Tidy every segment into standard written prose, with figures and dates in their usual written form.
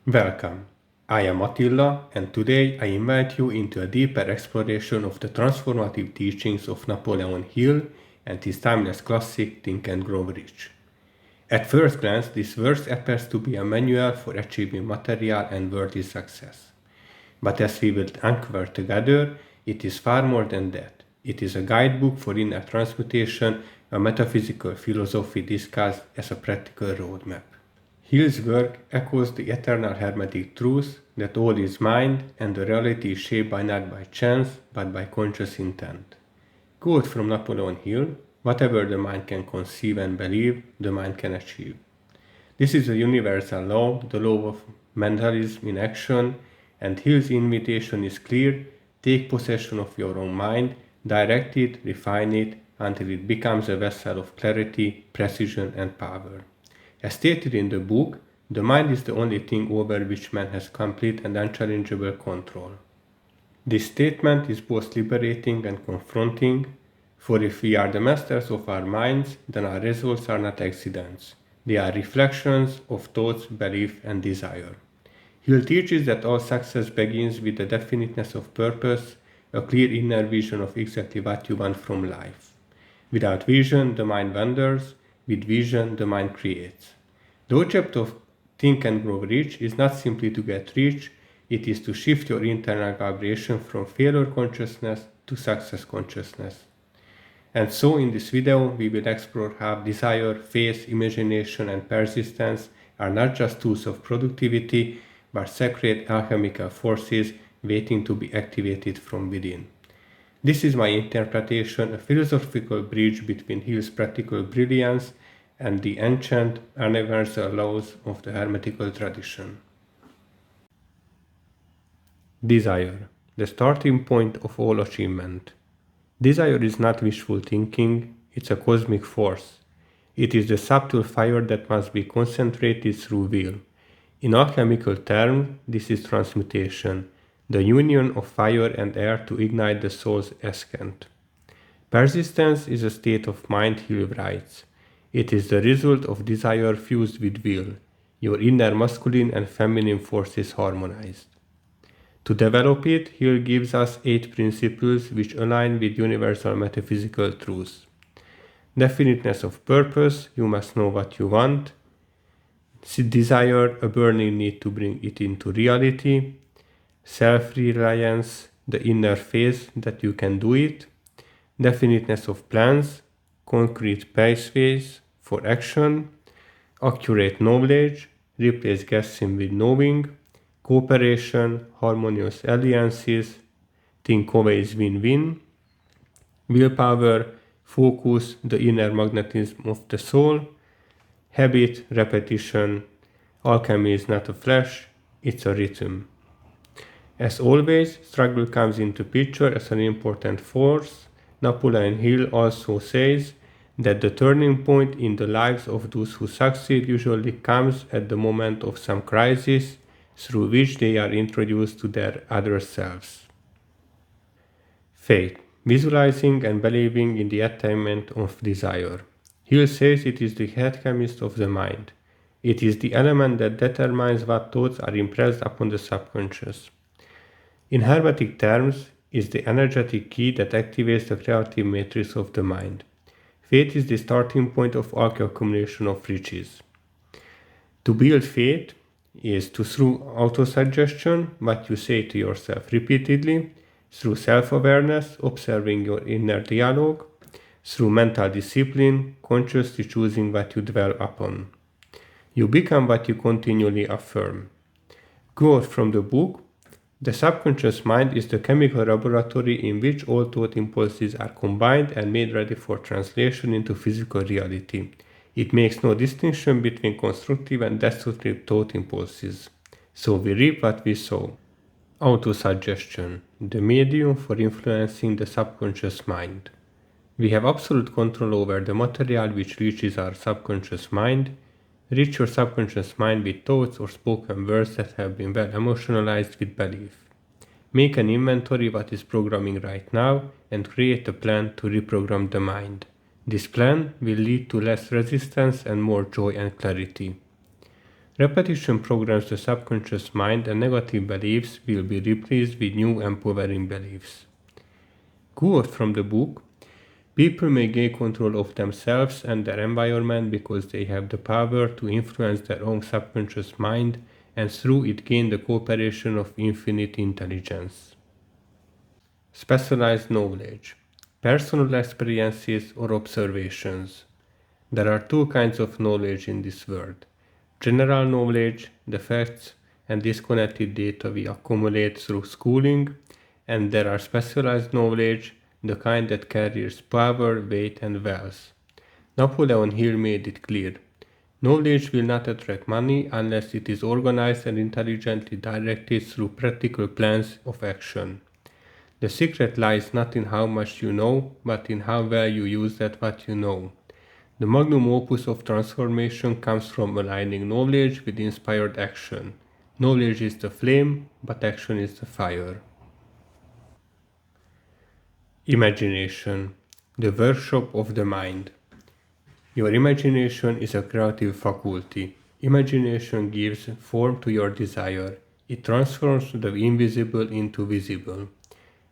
Welcome. I am Attila, and today I invite you into a deeper exploration of the transformative teachings of Napoleon Hill and his timeless classic Think and Grow Rich. At first glance, this verse appears to be a manual for achieving material and worldly success. But as we will uncover together, it is far more than that. It is a guidebook for inner transmutation, a metaphysical philosophy discussed as a practical roadmap. Hill's work echoes the eternal hermetic truth that all is mind and the reality is shaped not by chance but by conscious intent. Quote from Napoleon Hill: "Whatever the mind can conceive and believe, the mind can achieve." This is a universal law, the law of mentalism in action, and Hill's invitation is clear: take possession of your own mind, direct it, refine it, until it becomes a vessel of clarity, precision, and power. As stated in the book, the mind is the only thing over which man has complete and unchallengeable control. This statement is both liberating and confronting, for if we are the masters of our minds, then our results are not accidents. They are reflections of thoughts, belief, and desire. Hill teaches that all success begins with the definiteness of purpose, a clear inner vision of exactly what you want from life. Without vision, the mind wanders. With vision, the mind creates. The object of Think and Grow Rich is not simply to get rich, it is to shift your internal vibration from failure consciousness to success consciousness. And so in this video, we will explore how desire, faith, imagination, and persistence are not just tools of productivity, but sacred alchemical forces waiting to be activated from within. This is my interpretation, a philosophical bridge between Hill's practical brilliance and the ancient, universal laws of the hermetical tradition. Desire, the starting point of all achievement. Desire is not wishful thinking, it's a cosmic force. It is the subtle fire that must be concentrated through will. In alchemical terms, this is transmutation, the union of fire and air to ignite the soul's ascent. Persistence is a state of mind, Hill writes. It is the result of desire fused with will, your inner masculine and feminine forces harmonized. To develop it, Hill gives us 8 principles which align with universal metaphysical truths. Definiteness of purpose, you must know what you want. Desire, a burning need to bring it into reality. Self-reliance, the inner faith that you can do it. Definiteness of plans, concrete pathways for action. Accurate knowledge, replace guessing with knowing. Cooperation, harmonious alliances, think always win-win. Willpower, focus, the inner magnetism of the soul. Habit, repetition, alchemy is not a flash, it's a rhythm. As always, struggle comes into picture as an important force. Napoleon Hill also says that the turning point in the lives of those who succeed usually comes at the moment of some crisis through which they are introduced to their other selves. Faith, visualizing and believing in the attainment of desire. Hill says it is the alchemist of the mind. It is the element that determines what thoughts are impressed upon the subconscious. In hermetic terms, is the energetic key that activates the creative matrix of the mind. Faith is the starting point of all accumulation of riches. To build faith is to, through autosuggestion, what you say to yourself repeatedly, through self-awareness, observing your inner dialogue, through mental discipline, consciously choosing what you dwell upon. You become what you continually affirm. Quote from the book: "The subconscious mind is the chemical laboratory in which all thought impulses are combined and made ready for translation into physical reality. It makes no distinction between constructive and destructive thought impulses. So we reap what we sow." Autosuggestion, the medium for influencing the subconscious mind. We have absolute control over the material which reaches our subconscious mind. Reach your subconscious mind with thoughts or spoken words that have been well emotionalized with belief. Make an inventory what is programming right now and create a plan to reprogram the mind. This plan will lead to less resistance and more joy and clarity. Repetition programs the subconscious mind, and negative beliefs will be replaced with new empowering beliefs. Quote from the book: people may gain control of themselves and their environment because they have the power to influence their own subconscious mind and through it gain the cooperation of infinite intelligence. Specialized knowledge. Personal experiences or observations. There are two kinds of knowledge in this world. General knowledge, the facts and disconnected data we accumulate through schooling, and there are specialized knowledge, the kind that carries power, weight and wealth. Napoleon Hill made it clear. Knowledge will not attract money unless it is organized and intelligently directed through practical plans of action. The secret lies not in how much you know, but in how well you use that what you know. The magnum opus of transformation comes from aligning knowledge with inspired action. Knowledge is the flame, but action is the fire. Imagination, the workshop of the mind. Your imagination is a creative faculty. Imagination gives form to your desire. It transforms the invisible into visible.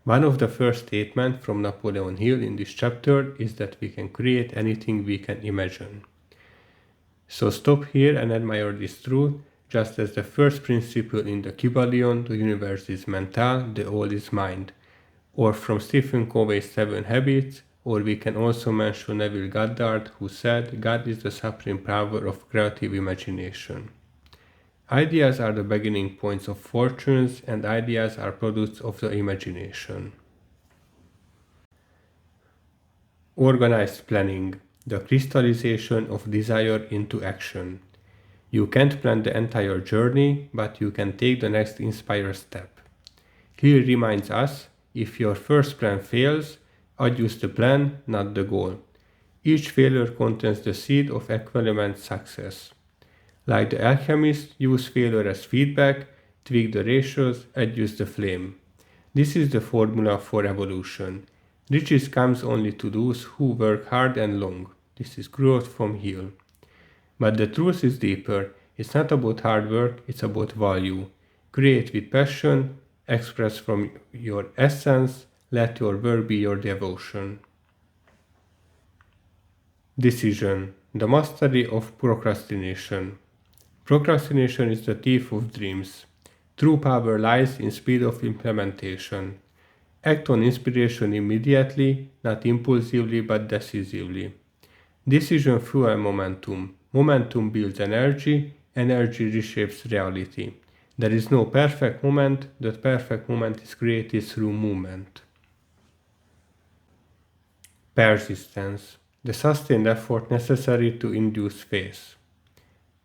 One of the first statements from Napoleon Hill in this chapter is that we can create anything we can imagine. So stop here and admire this truth, just as the first principle in the Kybalion, the universe is mental, the all is mind. Or from Stephen Covey's 7 Habits, or we can also mention Neville Goddard, who said, God is the supreme power of creative imagination. Ideas are the beginning points of fortunes, and ideas are products of the imagination. Organized planning, the crystallization of desire into action. You can't plan the entire journey, but you can take the next inspired step. Hill reminds us, if your first plan fails, adjust the plan, not the goal. Each failure contains the seed of equivalent success. Like the alchemist, use failure as feedback, tweak the ratios, adjust the flame. This is the formula for evolution. Riches comes only to those who work hard and long. This is growth from Hill. But the truth is deeper. It's not about hard work, it's about value. Create with passion, express from your essence, let your work be your devotion. Decision, the mastery of procrastination. Procrastination is the thief of dreams. True power lies in speed of implementation. Act on inspiration immediately, not impulsively but decisively. Decision fuels momentum. Momentum builds energy. Energy reshapes reality. There is no perfect moment. The perfect moment is created through movement. Persistence, the sustained effort necessary to induce faith.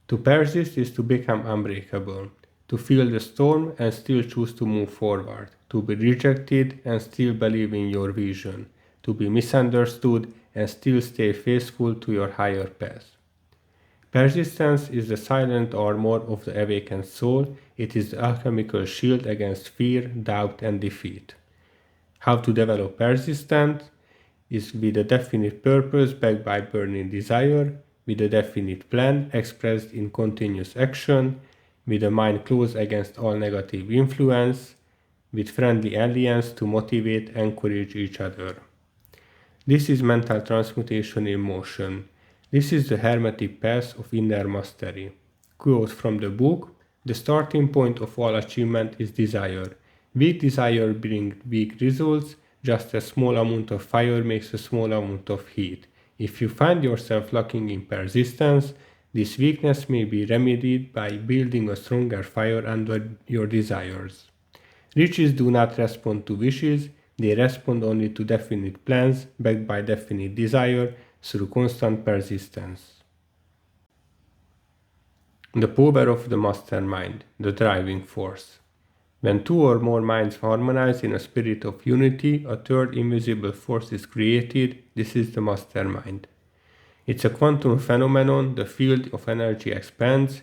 To persist is to become unbreakable, to feel the storm and still choose to move forward, to be rejected and still believe in your vision, to be misunderstood and still stay faithful to your higher path. Persistence is the silent armor of the awakened soul. It is the alchemical shield against fear, doubt and defeat. How to develop persistence is with a definite purpose backed by burning desire, with a definite plan expressed in continuous action, with a mind closed against all negative influence, with friendly alliance to motivate and encourage each other. This is mental transmutation in motion. This is the hermetic path of inner mastery. Quote from the book: the starting point of all achievement is desire. Weak desire brings weak results, just a small amount of fire makes a small amount of heat. If you find yourself lacking in persistence, this weakness may be remedied by building a stronger fire under your desires. Riches do not respond to wishes, they respond only to definite plans backed by definite desire through constant persistence. The power of the mastermind, the driving force. When two or more minds harmonize in a spirit of unity, a third invisible force is created. This is the mastermind. It's a quantum phenomenon. The field of energy expands,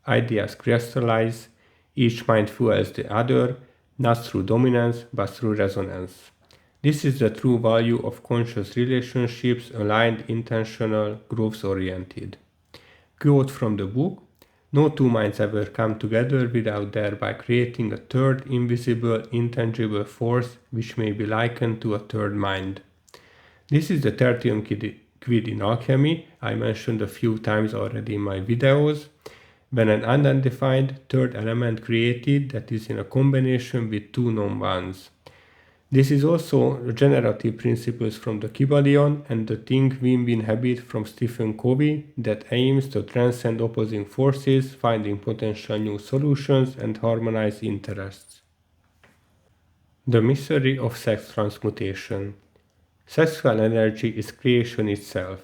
ideas crystallize, each mind fuels the other, not through dominance, but through resonance. This is the true value of conscious relationships, aligned, intentional, growth-oriented. Quote from the book: No two minds ever come together without thereby creating a third, invisible, intangible force which may be likened to a third mind. This is the tertium quid in alchemy, I mentioned a few times already in my videos, when an unidentified third element created that is in a combination with two known ones. This is also generative principles from the Kybalion and the think-win-win habit from Stephen Covey that aims to transcend opposing forces, finding potential new solutions and harmonize interests. The mystery of sex transmutation. Sexual energy is creation itself.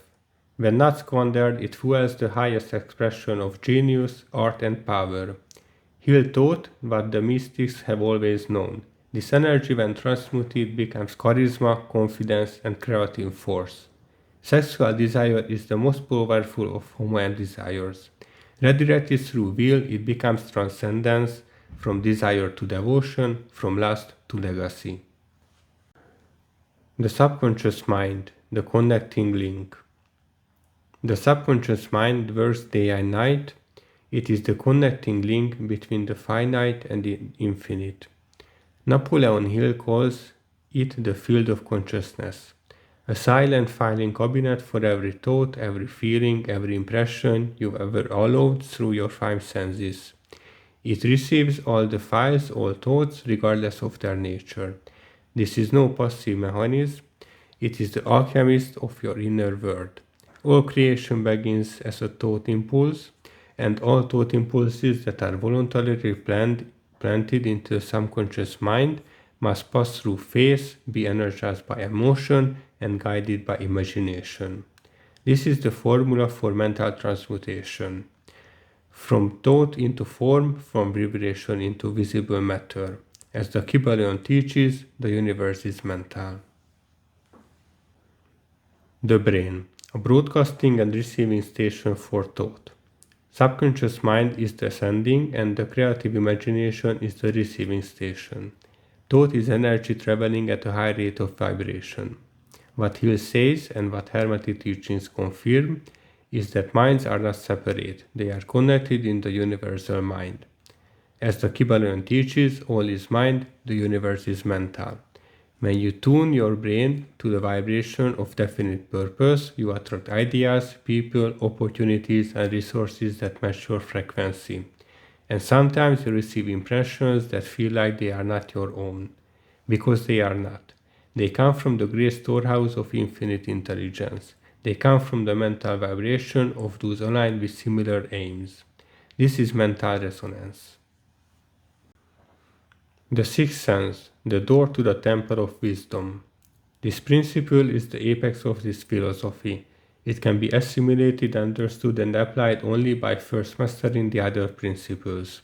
When not squandered, it fuels the highest expression of genius, art and power. Hill taught what the mystics have always known. This energy, when transmuted, becomes charisma, confidence, and creative force. Sexual desire is the most powerful of human desires. Redirected through will, it becomes transcendence, from desire to devotion, from lust to legacy. The subconscious mind, the connecting link. The subconscious mind works day and night. It is the connecting link between the finite and the infinite. Napoleon Hill calls it the field of consciousness, a silent filing cabinet for every thought, every feeling, every impression you've ever allowed through your five senses. It receives all the files, all thoughts, regardless of their nature. This is no passive mechanism. It is the alchemist of your inner world. All creation begins as a thought impulse, and all thought impulses that are voluntarily planted into the subconscious mind must pass through faith, be energized by emotion, and guided by imagination. This is the formula for mental transmutation. From thought into form, from vibration into visible matter. As the Kybalion teaches, the universe is mental. The brain, a broadcasting and receiving station for thought. Subconscious mind is the sending and the creative imagination is the receiving station. Thought is energy traveling at a high rate of vibration. What Hill says and what Hermetic teachings confirm is that minds are not separate, they are connected in the universal mind. As the Kybalion teaches, all is mind, the universe is mental. When you tune your brain to the vibration of definite purpose, you attract ideas, people, opportunities, and resources that match your frequency. And sometimes you receive impressions that feel like they are not your own. Because they are not. They come from the great storehouse of infinite intelligence. They come from the mental vibration of those aligned with similar aims. This is mental resonance. The sixth sense, the door to the temple of wisdom. This principle is the apex of this philosophy. It can be assimilated, understood, and applied only by first mastering the other principles.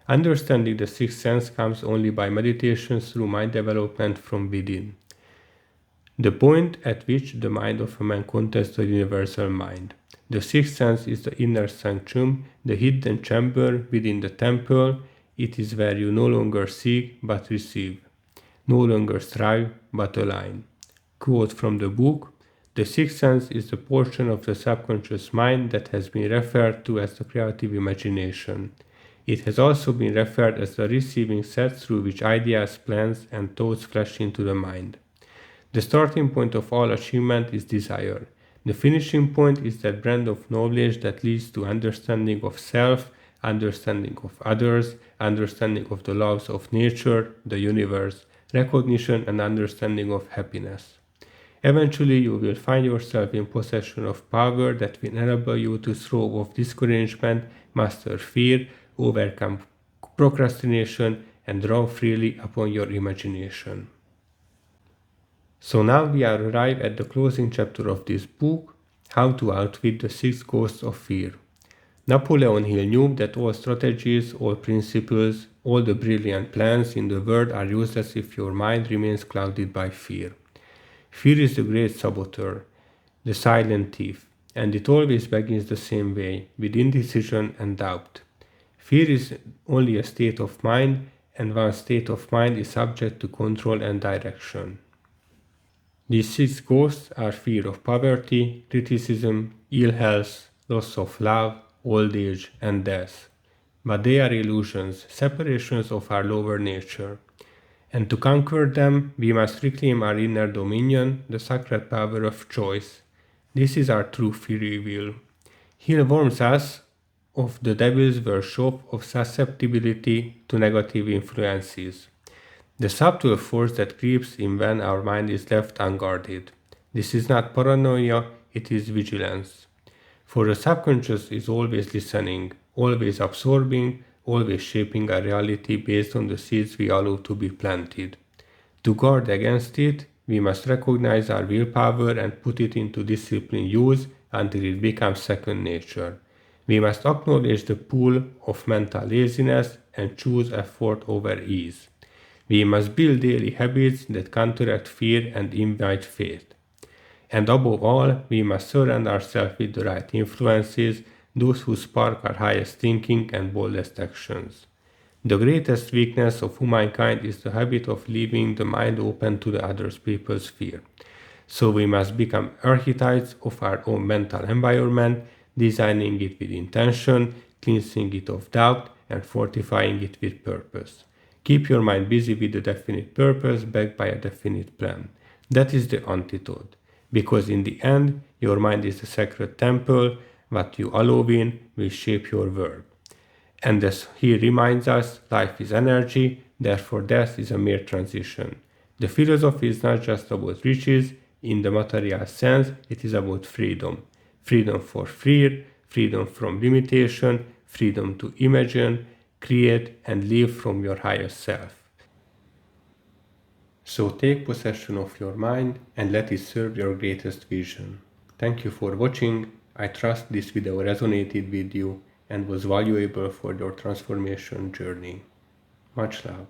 Understanding the sixth sense comes only by meditation through mind development from within. The point at which the mind of a man contests the universal mind. The sixth sense is the inner sanctum, the hidden chamber within the temple. It is where you no longer seek but receive, no longer strive but align. Quote from the book, "The sixth sense is the portion of the subconscious mind that has been referred to as the creative imagination. It has also been referred as the receiving set through which ideas, plans, and thoughts flash into the mind. The starting point of all achievement is desire. The finishing point is that brand of knowledge that leads to understanding of self, understanding of others, understanding of the laws of nature, the universe, recognition and understanding of happiness. Eventually you will find yourself in possession of power that will enable you to throw off discouragement, master fear, overcome procrastination, and draw freely upon your imagination." So now we are arrived at the closing chapter of this book, How to Outwit the Six Ghosts of Fear. Napoleon Hill knew that all strategies, all principles, all the brilliant plans in the world are useless if your mind remains clouded by fear. Fear is the great saboteur, the silent thief, and it always begins the same way, with indecision and doubt. Fear is only a state of mind, and one state of mind is subject to control and direction. These six ghosts are fear of poverty, criticism, ill health, loss of love, old age, and death. But they are illusions, separations of our lower nature. And to conquer them, we must reclaim our inner dominion, the sacred power of choice. This is our true free will. Hill warns us of the devil's workshop of susceptibility to negative influences, the subtle force that creeps in when our mind is left unguarded. This is not paranoia, it is vigilance. For the subconscious is always listening, always absorbing, always shaping our reality based on the seeds we allow to be planted. To guard against it, we must recognize our willpower and put it into disciplined use until it becomes second nature. We must acknowledge the pull of mental laziness and choose effort over ease. We must build daily habits that counteract fear and invite faith. And above all, we must surround ourselves with the right influences, those who spark our highest thinking and boldest actions. The greatest weakness of humankind is the habit of leaving the mind open to the other people's fear. So we must become architects of our own mental environment, designing it with intention, cleansing it of doubt, and fortifying it with purpose. Keep your mind busy with a definite purpose backed by a definite plan. That is the antidote. Because in the end, your mind is the sacred temple. What you allow in will shape your world. And as he reminds us, life is energy, therefore death is a mere transition. The philosophy is not just about riches in the material sense, it is about freedom. Freedom for fear, freedom from limitation, freedom to imagine, create, and live from your highest self. So take possession of your mind and let it serve your greatest vision. Thank you for watching. I trust this video resonated with you and was valuable for your transformation journey. Much love.